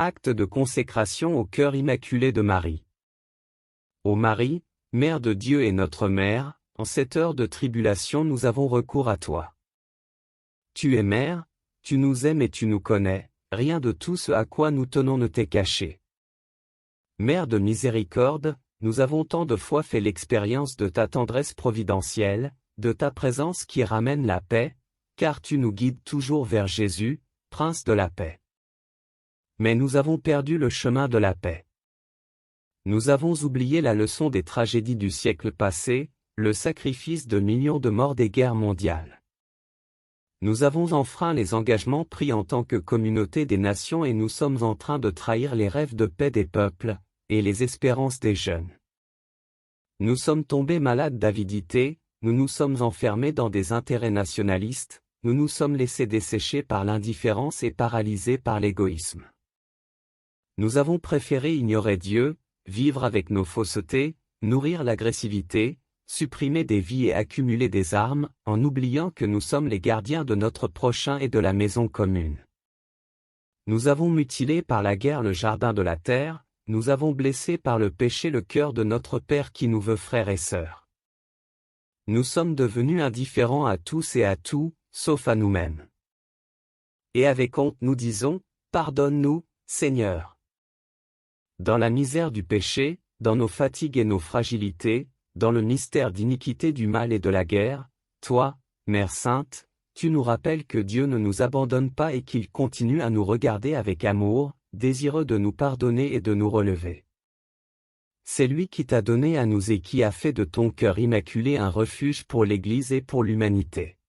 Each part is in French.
Acte de consécration au cœur immaculé de Marie. Ô Marie, Mère de Dieu et notre Mère, en cette heure de tribulation nous avons recours à toi. Tu es Mère, tu nous aimes et tu nous connais, rien de tout ce à quoi nous tenons ne t'est caché. Mère de miséricorde, nous avons tant de fois fait l'expérience de ta tendresse providentielle, de ta présence qui ramène la paix, car tu nous guides toujours vers Jésus, Prince de la paix. Mais nous avons perdu le chemin de la paix. Nous avons oublié la leçon des tragédies du siècle passé, le sacrifice de millions de morts des guerres mondiales. Nous avons enfreint les engagements pris en tant que communauté des nations et nous sommes en train de trahir les rêves de paix des peuples, et les espérances des jeunes. Nous sommes tombés malades d'avidité, nous nous sommes enfermés dans des intérêts nationalistes, nous nous sommes laissés dessécher par l'indifférence et paralysés par l'égoïsme. Nous avons préféré ignorer Dieu, vivre avec nos faussetés, nourrir l'agressivité, supprimer des vies et accumuler des armes, en oubliant que nous sommes les gardiens de notre prochain et de la maison commune. Nous avons mutilé par la guerre le jardin de la terre, nous avons blessé par le péché le cœur de notre Père qui nous veut frères et sœurs. Nous sommes devenus indifférents à tous et à tout, sauf à nous-mêmes. Et avec honte nous disons, pardonne-nous, Seigneur. Dans la misère du péché, dans nos fatigues et nos fragilités, dans le mystère d'iniquité du mal et de la guerre, toi, Mère Sainte, tu nous rappelles que Dieu ne nous abandonne pas et qu'il continue à nous regarder avec amour, désireux de nous pardonner et de nous relever. C'est lui qui t'a donné à nous et qui a fait de ton cœur immaculé un refuge pour l'Église et pour l'humanité.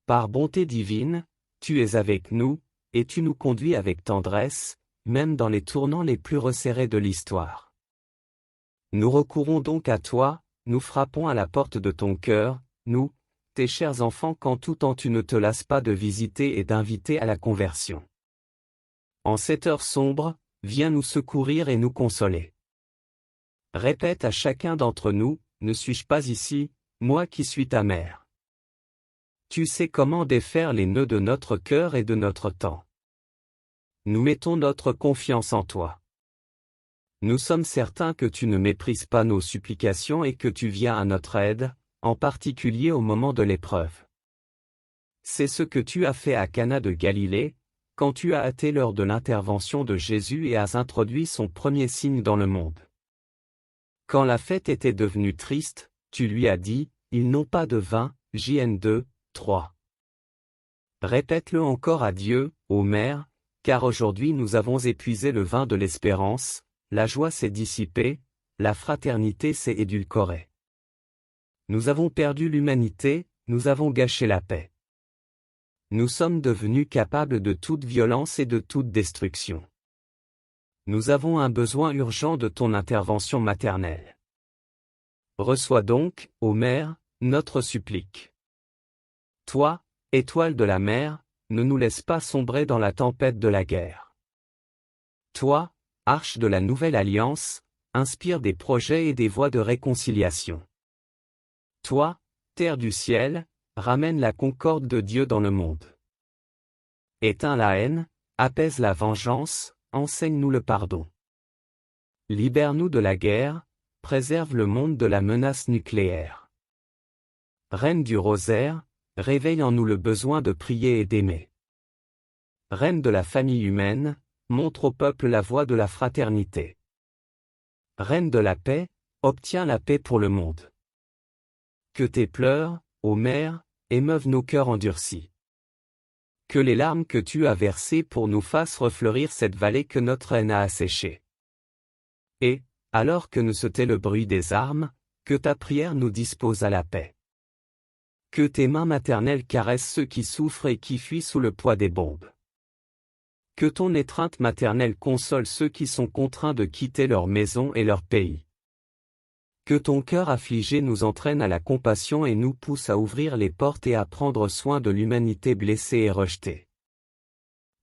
Par bonté divine, tu es avec nous, et tu nous conduis avec tendresse, même dans les tournants les plus resserrés de l'histoire. Nous recourons donc à toi, nous frappons à la porte de ton cœur, nous, tes chers enfants, quand tout temps tu ne te lasses pas de visiter et d'inviter à la conversion. En cette heure sombre, viens nous secourir et nous consoler. Répète à chacun d'entre nous, ne suis-je pas ici, moi qui suis ta mère. Tu sais comment défaire les nœuds de notre cœur et de notre temps. Nous mettons notre confiance en toi. Nous sommes certains que tu ne méprises pas nos supplications et que tu viens à notre aide, en particulier au moment de l'épreuve. C'est ce que tu as fait à Cana de Galilée, quand tu as hâté l'heure de l'intervention de Jésus et as introduit son premier signe dans le monde. Quand la fête était devenue triste, tu lui as dit, ils n'ont pas de vin, JN 2, 3. Répète-le encore à Dieu, ô Mère, car aujourd'hui nous avons épuisé le vin de l'espérance, la joie s'est dissipée, la fraternité s'est édulcorée. Nous avons perdu l'humanité, nous avons gâché la paix. Nous sommes devenus capables de toute violence et de toute destruction. Nous avons un besoin urgent de ton intervention maternelle. Reçois donc, ô Mère, notre supplique. Toi, étoile de la mer, ne nous laisse pas sombrer dans la tempête de la guerre. Toi, arche de la nouvelle alliance, inspire des projets et des voies de réconciliation. Toi, terre du ciel, ramène la concorde de Dieu dans le monde. Éteins la haine, apaise la vengeance, enseigne-nous le pardon. Libère-nous de la guerre, préserve le monde de la menace nucléaire. Reine du rosaire, réveille en nous le besoin de prier et d'aimer. Reine de la famille humaine, montre au peuple la voie de la fraternité. Reine de la paix, obtiens la paix pour le monde. Que tes pleurs, ô Mère, émeuvent nos cœurs endurcis. Que les larmes que tu as versées pour nous fassent refleurir cette vallée que notre haine a asséchée. Et, alors que ne se tait le bruit des armes, que ta prière nous dispose à la paix. Que tes mains maternelles caressent ceux qui souffrent et qui fuient sous le poids des bombes. Que ton étreinte maternelle console ceux qui sont contraints de quitter leur maison et leur pays. Que ton cœur affligé nous entraîne à la compassion et nous pousse à ouvrir les portes et à prendre soin de l'humanité blessée et rejetée.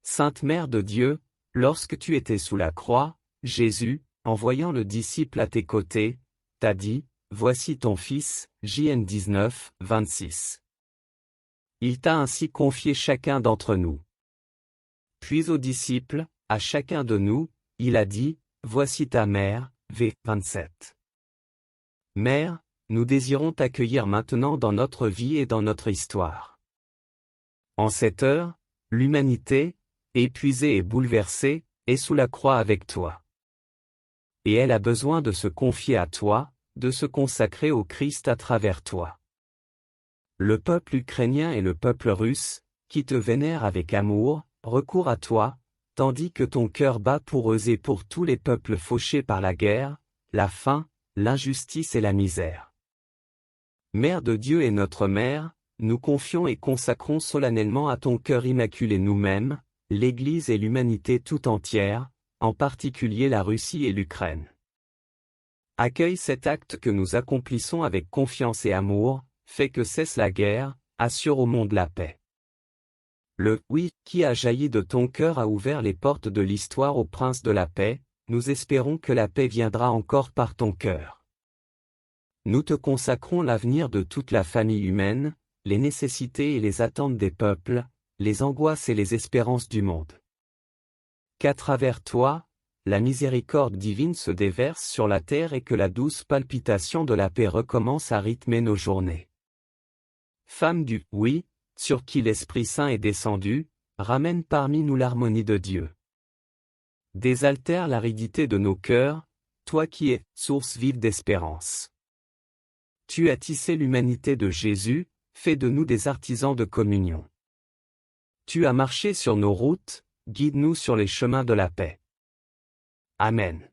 Sainte Mère de Dieu, lorsque tu étais sous la croix, Jésus, en voyant le disciple à tes côtés, t'a dit, « Voici ton fils » JN 19, 26. Il t'a ainsi confié chacun d'entre nous. Puis aux disciples, à chacun de nous, il a dit, voici ta mère, v. 27. Mère, nous désirons t'accueillir maintenant dans notre vie et dans notre histoire. En cette heure, l'humanité, épuisée et bouleversée, est sous la croix avec toi. Et elle a besoin de se confier à toi, de se consacrer au Christ à travers toi. Le peuple ukrainien et le peuple russe, qui te vénèrent avec amour, recourent à toi, tandis que ton cœur bat pour eux et pour tous les peuples fauchés par la guerre, la faim, l'injustice et la misère. Mère de Dieu et notre Mère, nous confions et consacrons solennellement à ton cœur immaculé nous-mêmes, l'Église et l'humanité tout entière, en particulier la Russie et l'Ukraine. Accueille cet acte que nous accomplissons avec confiance et amour, fais que cesse la guerre, assure au monde la paix. Le « oui » qui a jailli de ton cœur a ouvert les portes de l'histoire au prince de la paix, nous espérons que la paix viendra encore par ton cœur. Nous te consacrons l'avenir de toute la famille humaine, les nécessités et les attentes des peuples, les angoisses et les espérances du monde. Qu'à travers toi, la miséricorde divine se déverse sur la terre et que la douce palpitation de la paix recommence à rythmer nos journées. Femme du « oui », sur qui l'Esprit Saint est descendu, ramène parmi nous l'harmonie de Dieu. Désaltère l'aridité de nos cœurs, toi qui es source vive d'espérance. Tu as tissé l'humanité de Jésus, fais de nous des artisans de communion. Tu as marché sur nos routes, guide-nous sur les chemins de la paix. Amen.